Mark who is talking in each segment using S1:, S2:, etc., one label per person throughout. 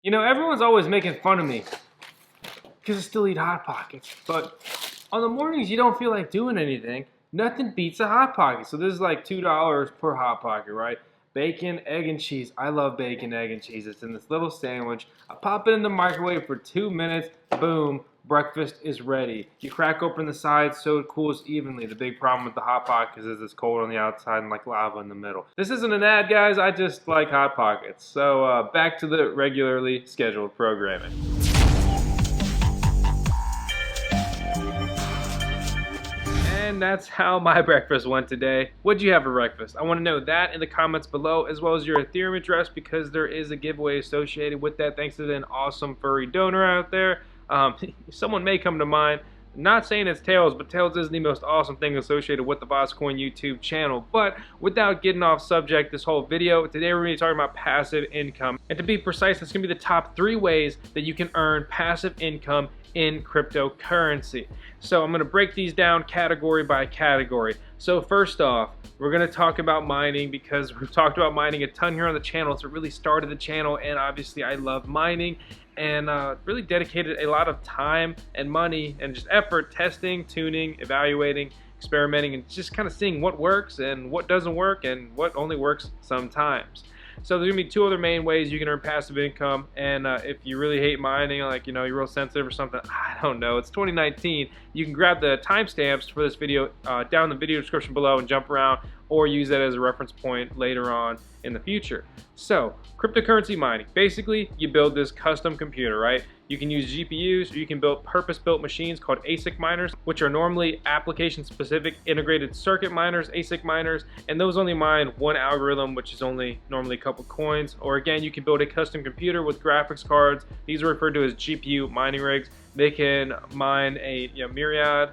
S1: You know, everyone's always making fun of me because I still eat Hot Pockets. But on the mornings you don't feel like doing anything, nothing beats a Hot Pocket. So this is like $2 per Hot Pocket, right? Bacon, egg, and cheese. I love bacon, egg, and cheese. It's in this little sandwich. I pop it in the microwave for 2 minutes. Boom. Breakfast is ready. You crack open the sides so it cools evenly. The big problem with the Hot Pockets is it's cold on the outside and like lava in the middle. This isn't an ad, guys. I just like Hot Pockets. So back to the regularly scheduled programming. And that's how my breakfast went today. What'd you have for breakfast? I want to know that in the comments below, as well as your Ethereum address, because there is a giveaway associated with that thanks to an awesome furry donor out there. Someone may come to mind. Not saying it's Tails, but Tails is the most awesome thing associated with the VoskCoin YouTube channel. But without getting off subject this whole video, today we're going to be talking about passive income. And to be precise, it's going to be the top 3 ways that you can earn passive income in cryptocurrency. So I'm going to break these down category by category. So first off, we're going to talk about mining because we've talked about mining a ton here on the channel. It's what really started the channel, and obviously I love mining and really dedicated a lot of time and money and just effort testing, tuning, evaluating, experimenting, and just kind of seeing what works and what doesn't work and what only works sometimes. So there's gonna be 2 other main ways you can earn passive income, and if you really hate mining, like you're real sensitive or something, I don't know, it's 2019, you can grab the timestamps for this video down in the video description below and jump around, or use that as a reference point later on in the future. So cryptocurrency mining, basically you build this custom computer, right? You can use GPUs, or you can build purpose-built machines called ASIC miners, which are normally application-specific integrated circuit miners, ASIC miners, and those only mine one algorithm, which is only normally a couple coins. Or again, you can build a custom computer with graphics cards. These are referred to as GPU mining rigs. They can mine a myriad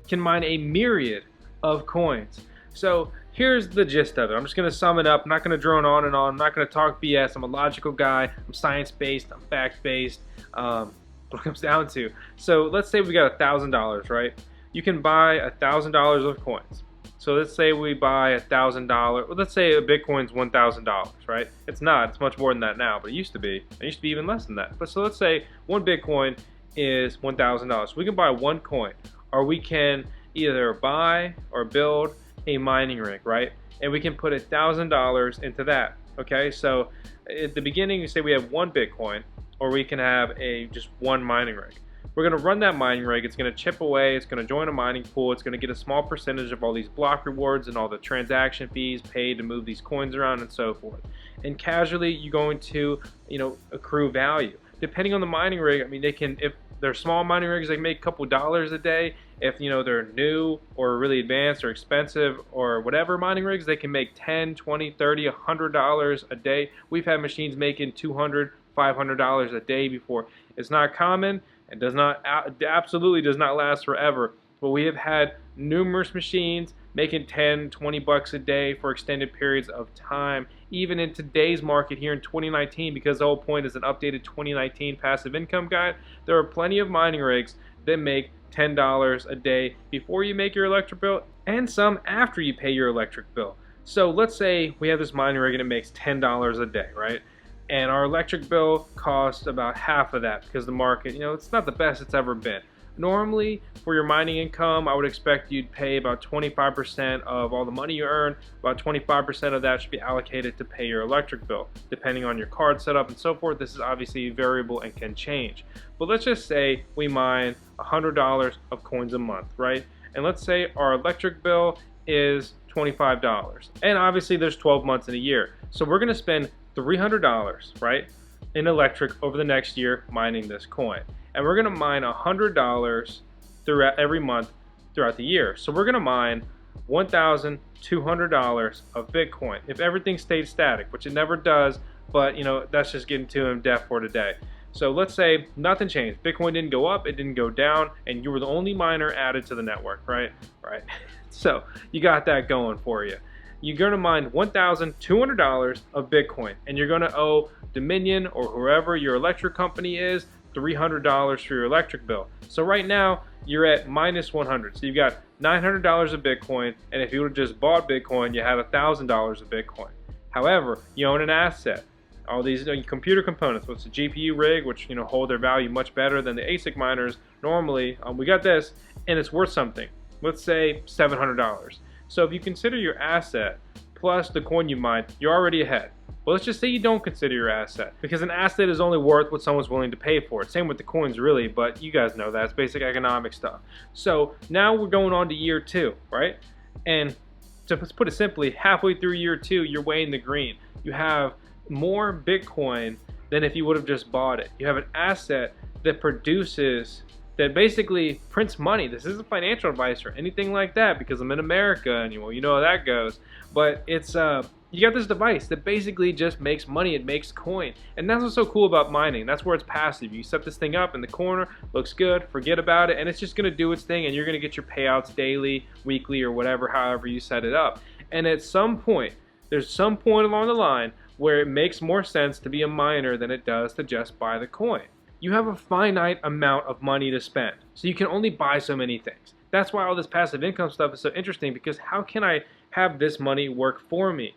S1: can mine a myriad of coins. So here's the gist of it. I'm just going to sum it up. I'm not going to drone on and on. I'm not going to talk BS. I'm a logical guy. I'm science-based. I'm fact-based. What it comes down to. So let's say we got $1,000, right? You can buy $1,000 of coins. So let's say we buy $1,000. Well, let's say a Bitcoin's $1,000, right? It's not. It's much more than that now, but it used to be. It used to be even less than that. But so let's say one Bitcoin is $1,000. We can buy one coin, or we can either buy or build a mining rig, right? And we can put $1,000 into that. Okay, so at the beginning you say we have one Bitcoin, or we can have just one mining rig. We're going to run that mining rig. It's going to chip away. It's going to join a mining pool. It's going to get a small percentage of all these block rewards and all the transaction fees paid to move these coins around and so forth. And casually you're going to accrue value depending on the mining rig. I mean, they can, if they're small mining rigs, they can make a couple dollars a day. If they're new or really advanced or expensive or whatever mining rigs, they can make $10, $20, $30, $100 a day. We've had machines making $200, $500 a day before. It's not common. It absolutely does not last forever. But we have had numerous machines making 10, 20 bucks a day for extended periods of time, even in today's market here in 2019, because the whole point is an updated 2019 passive income guide. There are plenty of mining rigs that make $10 a day before you make your electric bill, and some after you pay your electric bill. So let's say we have this mining rig and it makes $10 a day, right? And our electric bill costs about half of that because the market, it's not the best it's ever been. Normally, for your mining income, I would expect you'd pay about 25% of all the money you earn. About 25% of that should be allocated to pay your electric bill, depending on your card setup and so forth. This is obviously variable and can change. But let's just say we mine $100 of coins a month, right? And let's say our electric bill is $25. And obviously there's 12 months in a year. So we're going to spend $300, right, in electric over the next year mining this coin. And we're going to mine $100 throughout every month throughout the year. So we're going to mine $1,200 of Bitcoin if everything stayed static, which it never does, but that's just getting too in depth for today. So let's say nothing changed. Bitcoin didn't go up, it didn't go down, and you were the only miner added to the network, right? Right. So you got that going for you. You're going to mine $1,200 of Bitcoin, and you're going to owe Dominion or whoever your electric company is $300 for your electric bill. So right now you're at minus 100. So you've got $900 of Bitcoin, and if you would have just bought Bitcoin, you had $1,000 of Bitcoin. However, you own an asset. All these computer components, what's the GPU rig, which hold their value much better than the ASIC miners normally. We got this, and it's worth something. Let's say $700. So if you consider your asset plus the coin you mined, you're already ahead. Well, let's just say you don't consider your asset, because an asset is only worth what someone's willing to pay for it. Same with the coins, really, but you guys know that. It's basic economic stuff. So now we're going on to year 2, right? And to put it simply, halfway through year 2, you're way in the green. You have more Bitcoin than if you would have just bought it. You have an asset that that basically prints money. This isn't financial advice or anything like that, because I'm in America and you know how that goes. But it's you got this device that basically just makes money. It makes coin, and that's what's so cool about mining. That's where it's passive. You set this thing up in the corner, looks good, forget about it, and it's just gonna do its thing, and you're gonna get your payouts daily, weekly, or whatever, however you set it up. And at some point, there's some point along the line where it makes more sense to be a miner than it does to just buy the coin. You have a finite amount of money to spend, so you can only buy so many things. That's why all this passive income stuff is so interesting, because how can I have this money work for me?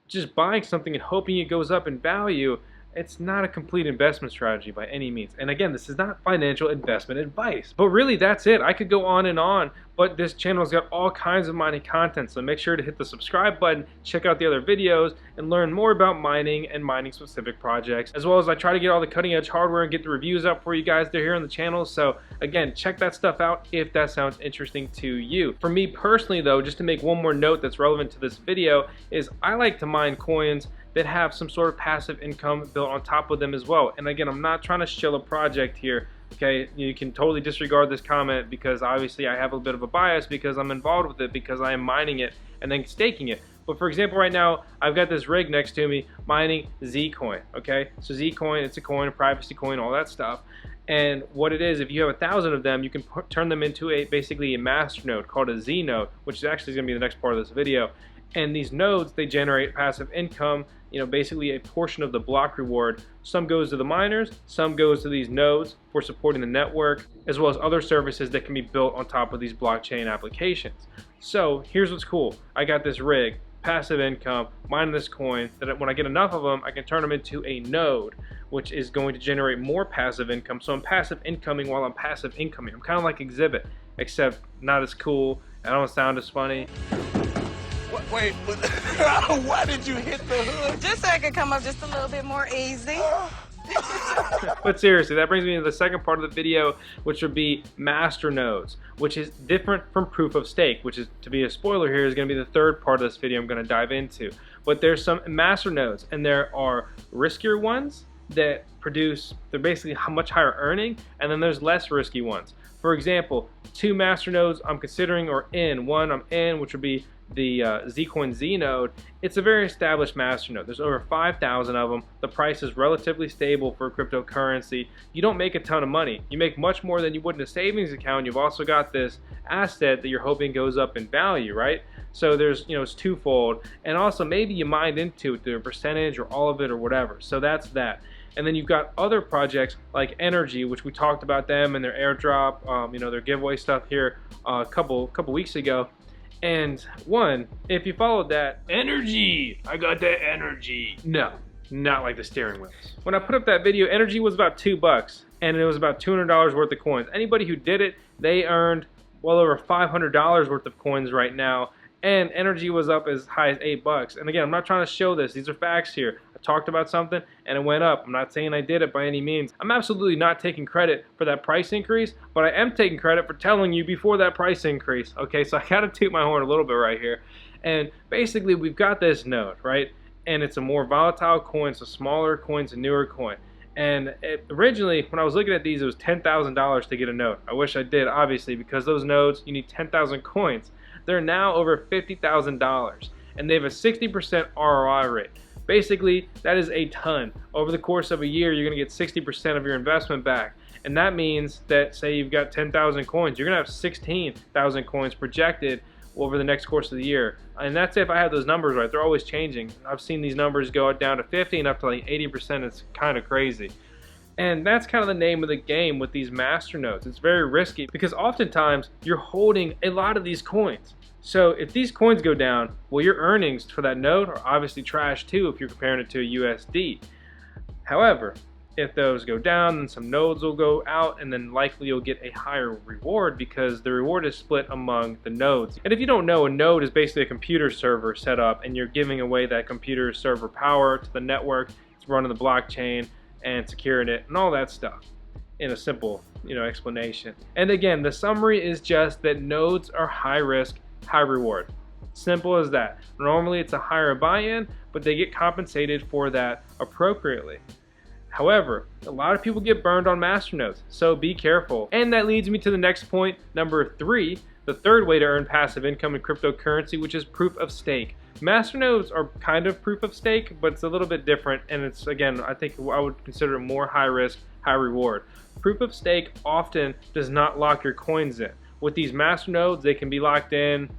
S1: Just buying something and hoping it goes up in value, it's not a complete investment strategy by any means. And again, this is not financial investment advice. But really, that's it. I could go on, but this channel's got all kinds of mining content, so make sure to hit the subscribe button, check out the other videos, and learn more about mining and mining specific projects, as well as I try to get all the cutting edge hardware and get the reviews up for you guys. They're here on the channel, so again, check that stuff out if that sounds interesting to you. For me personally though, just to make one more note that's relevant to this video, is I like to mine coins that have some sort of passive income built on top of them as well. And again, I'm not trying to shill a project here, okay? You can totally disregard this comment, because obviously I have a bit of a bias because I'm involved with it, because I am mining it and then staking it. But for example, right now, I've got this rig next to me mining Zcoin, okay? So Zcoin, it's a coin, a privacy coin, all that stuff. And what it is, if you have 1,000 of them, you can turn them into basically a masternode called a Znode, which is actually going to be the next part of this video. And these nodes, they generate passive income, basically a portion of the block reward. Some goes to the miners, some goes to these nodes for supporting the network, as well as other services that can be built on top of these blockchain applications. So here's what's cool. I got this rig, passive income, mining this coin, that when I get enough of them, I can turn them into a node, which is going to generate more passive income. So I'm passive incoming while I'm passive incoming. I'm kind of like Exhibit, except not as cool. I don't sound as funny.
S2: Wait, why did you hit the hood?
S3: Just so I could come up just a little bit more easy.
S1: But seriously, that brings me to the second part of the video, which would be masternodes, which is different from proof of stake, which is, to be a spoiler here, is going to be the third part of this video I'm going to dive into. But there's some masternodes, and there are riskier ones that they're basically much higher earning, and then there's less risky ones. For example, 2 masternodes I'm considering, or one I'm in, which would be the Zcoin Znode. It's a very established masternode. There's over 5,000 of them. The price is relatively stable for cryptocurrency. You don't make a ton of money. You make much more than you would in a savings account. You've also got this asset that you're hoping goes up in value, right? So there's, it's twofold. And also maybe you mined into it, the percentage or all of it or whatever. So that's that. And then you've got other projects like Energi, which we talked about them and their airdrop, their giveaway stuff here a couple weeks ago. And if you followed that, Energi, I got that Energi. No, not like the steering wheels. When I put up that video, Energi was about $2, and it was about $200 worth of coins. Anybody who did it, they earned well over $500 worth of coins right now. And Energi was up as high as $8. And again, I'm not trying to show this. These are facts here. I talked about something and it went up. I'm not saying I did it by any means. I'm absolutely not taking credit for that price increase, but I am taking credit for telling you before that price increase. Okay, so I gotta toot my horn a little bit right here. And basically, we've got this node, right? And it's a more volatile coin, so smaller coins, a newer coin. And originally, when I was looking at these, it was $10,000 to get a node. I wish I did, obviously, because those nodes, you need 10,000 coins. They're now over $50,000, and they have a 60% ROI rate. Basically, that is a ton. Over the course of a year, you're gonna get 60% of your investment back. And that means that, say you've got 10,000 coins, you're gonna have 16,000 coins projected over the next course of the year. And that's if I have those numbers right. They're always changing. I've seen these numbers go down to 50 and up to like 80%. It's kind of crazy. And that's kind of the name of the game with these masternodes. It's very risky because oftentimes you're holding a lot of these coins. So if these coins go down, well, your earnings for that node are obviously trash too if you're comparing it to a USD. However, if those go down, then some nodes will go out, and then likely you'll get a higher reward because the reward is split among the nodes. And if you don't know, a node is basically a computer server set up, and you're giving away that computer server power to the network. It's running the blockchain and securing it and all that stuff in a simple, explanation. And again, the summary is just that nodes are high risk, high reward. Simple as that. Normally it's a higher buy-in, but they get compensated for that appropriately. However, a lot of people get burned on masternodes, so be careful. And that leads me to the next point, number 3, the third way to earn passive income in cryptocurrency, which is proof of stake. Masternodes are kind of proof of stake, but it's a little bit different, and it's, again, I think I would consider it more high risk, high reward. Proof of stake often does not lock your coins in. With these masternodes, they can be locked in,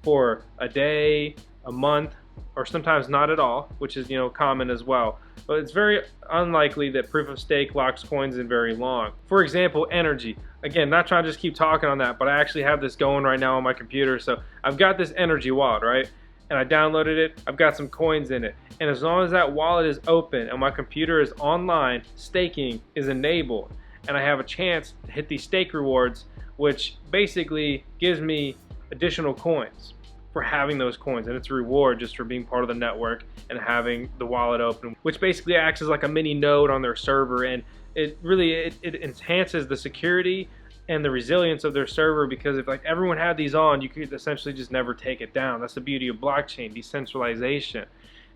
S1: for a day, a month, or sometimes not at all, which is, common as well. But it's very unlikely that proof of stake locks coins in very long. For example, Energi. Again, not trying to just keep talking on that, but I actually have this going right now on my computer. So I've got this Energi wallet, right? And I downloaded it. I've got some coins in it. And as long as that wallet is open and my computer is online, staking is enabled. And I have a chance to hit these stake rewards, which basically gives me additional coins for having those coins, and it's a reward just for being part of the network and having the wallet open, which basically acts as like a mini node on their server, and it really enhances the security and the resilience of their server, because if like everyone had these on, you could essentially just never take it down. That's the beauty of blockchain, decentralization.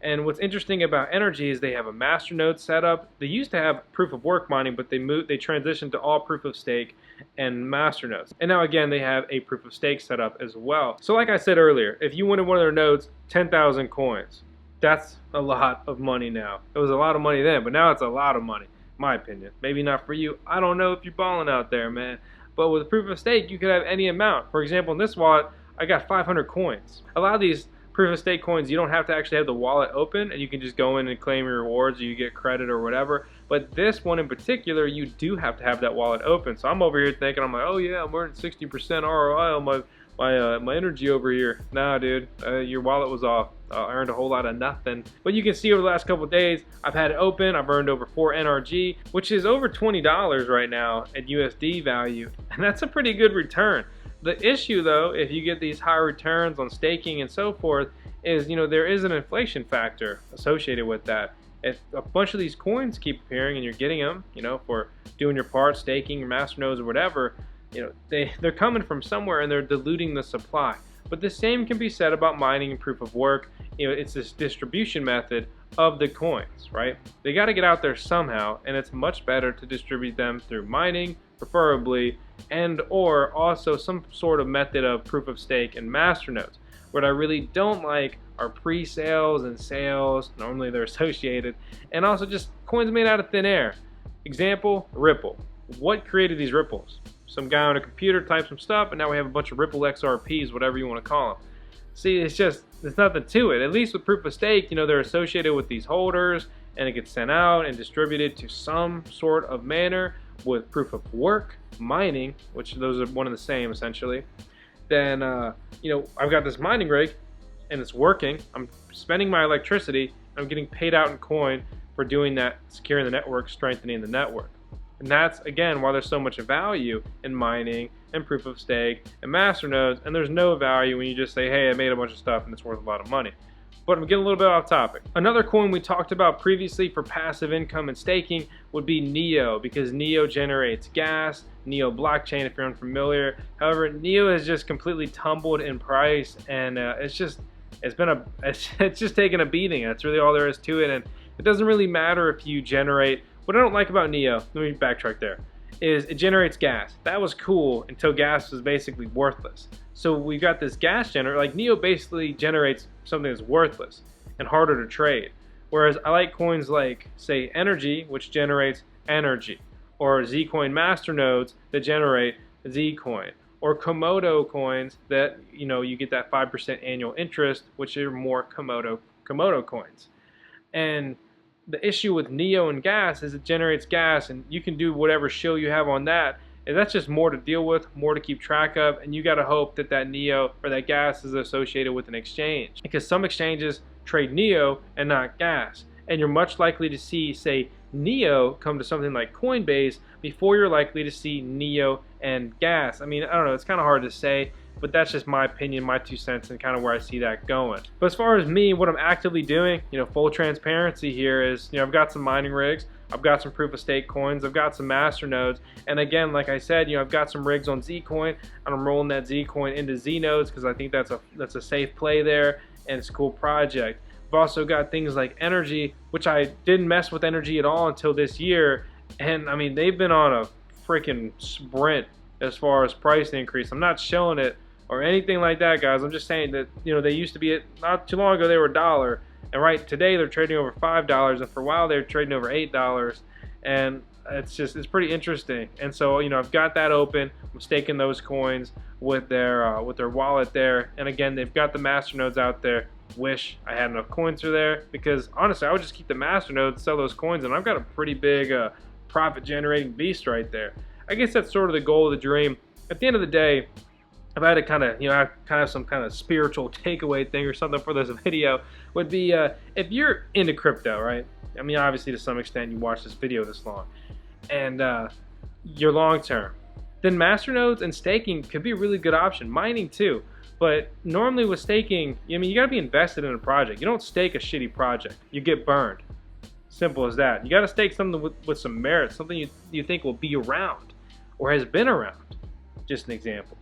S1: And what's interesting about Energi is they have a masternode setup. They used to have proof of work mining, but they transitioned to all proof of stake and masternodes. And now again, they have a proof of stake setup as well. So like I said earlier, if you wanted one of their nodes, 10,000 coins. That's a lot of money now. It was a lot of money then, but now it's a lot of money, in my opinion. Maybe not for you. I don't know if you're balling out there, man. But with proof of stake, you could have any amount. For example, in this wallet, I got 500 coins. A lot of these proof of stake coins, you don't have to actually have the wallet open, and you can just go in and claim your rewards, or you get credit or whatever. But this one in particular, you do have to have that wallet open. So I'm over here thinking, I'm like, oh yeah, I'm earning 60% ROI on my Energi over here. Nah, dude, your wallet was off. I earned a whole lot of nothing. But you can see over the last couple of days, I've had it open. I've earned over 4 NRG, which is over $20 right now at USD value, and that's a pretty good return. The issue though, if you get these high returns on staking and so forth, is there is an inflation factor associated with that. If a bunch of these coins keep appearing and you're getting them, for doing your part, staking, or masternodes or whatever, they're coming from somewhere and they're diluting the supply. But the same can be said about mining and proof of work. It's this distribution method of the coins, right? They got to get out there somehow, and it's much better to distribute them through mining, preferably, and or also some sort of method of proof of stake and masternodes. What I really don't like are pre-sales and sales. Normally they're associated, and also just coins made out of thin air. Example, Ripple. What created these ripples? Some guy on a computer typed some stuff, and now we have a bunch of Ripple XRPs, whatever you want to call them. See, there's nothing to it. At least with proof of stake, they're associated with these holders, and it gets sent out and distributed to some sort of manner. With proof of work, mining, which those are one and the same essentially, then I've got this mining rig and it's working. I'm spending my electricity. I'm getting paid out in coin for doing that, securing the network, strengthening the network. And that's again why there's so much value in mining and proof of stake and masternodes, and there's no value when you just say, hey, I made a bunch of stuff and it's worth a lot of money. But I'm getting a little bit off topic. Another coin we talked about previously for passive income and staking would be NEO, because NEO generates gas, NEO blockchain if you're unfamiliar. However, NEO has just completely tumbled in price, and it's just taken a beating. That's really all there is to it, and it doesn't really matter if you generate. What I don't like about NEO, let me backtrack there, is it generates gas. That was cool until gas was basically worthless. So we got this gas generator, like NEO basically generates something that's worthless and harder to trade. Whereas I like coins like, say, Energi, which generates energy, or Zcoin masternodes that generate Zcoin, or Komodo coins that, you get that 5% annual interest, which are more Komodo coins. And the issue with Neo and gas is it generates gas, and you can do whatever shill you have on that. And that's just more to deal with, more to keep track of, and you got to hope that that Neo or that gas is associated with an exchange, because some exchanges trade Neo and not gas, and you're much likely to see, say, Neo come to something like Coinbase before you're likely to see Neo and gas. I mean, I don't know, it's kind of hard to say, but that's just my opinion, my 2 cents, and kind of where I see that going. But as far as me, what I'm actively doing, full transparency here is, I've got some mining rigs, I've got some proof of stake coins, I've got some masternodes, and again, like I said, I've got some rigs on Zcoin, and I'm rolling that Zcoin into Znodes because I think that's a safe play there, and it's a cool project. I've also got things like Energi, which I didn't mess with Energi at all until this year, and I mean, they've been on a freaking sprint as far as price increase. I'm not showing it or anything like that, guys. I'm just saying that they used to be not too long ago they were $1, and right today they're trading over $5, and for a while they were trading over $8, and it's pretty interesting. And so I've got that open. I'm staking those coins with their wallet there, and again, they've got the masternodes out there. Wish I had enough coins for there, because honestly I would just keep the masternodes, sell those coins, and I've got a pretty big profit generating beast right there. I guess that's sort of the goal of the dream. At the end of the day, if I had to kind of some kind of spiritual takeaway thing or something for this video, would be if you're into crypto, right? I mean, obviously to some extent you watch this video this long, and you're long term, then masternodes and staking could be a really good option. Mining too, but normally with staking, I mean, you got to be invested in a project. You don't stake a shitty project, you get burned. Simple as that. You got to stake something with some merit, something you think will be around or has been around. Just an example.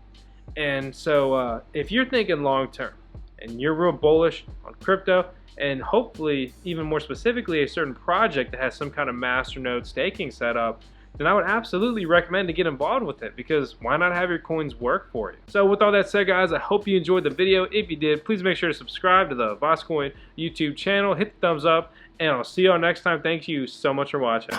S1: And so if you're thinking long term and you're real bullish on crypto, and hopefully even more specifically a certain project that has some kind of masternode staking set up, then I would absolutely recommend to get involved with it, because why not have your coins work for you? So with all that said, guys, I hope you enjoyed the video. If you did, please make sure to subscribe to the VoskCoin YouTube channel, hit the thumbs up, and I'll see y'all next time. Thank you so much for watching.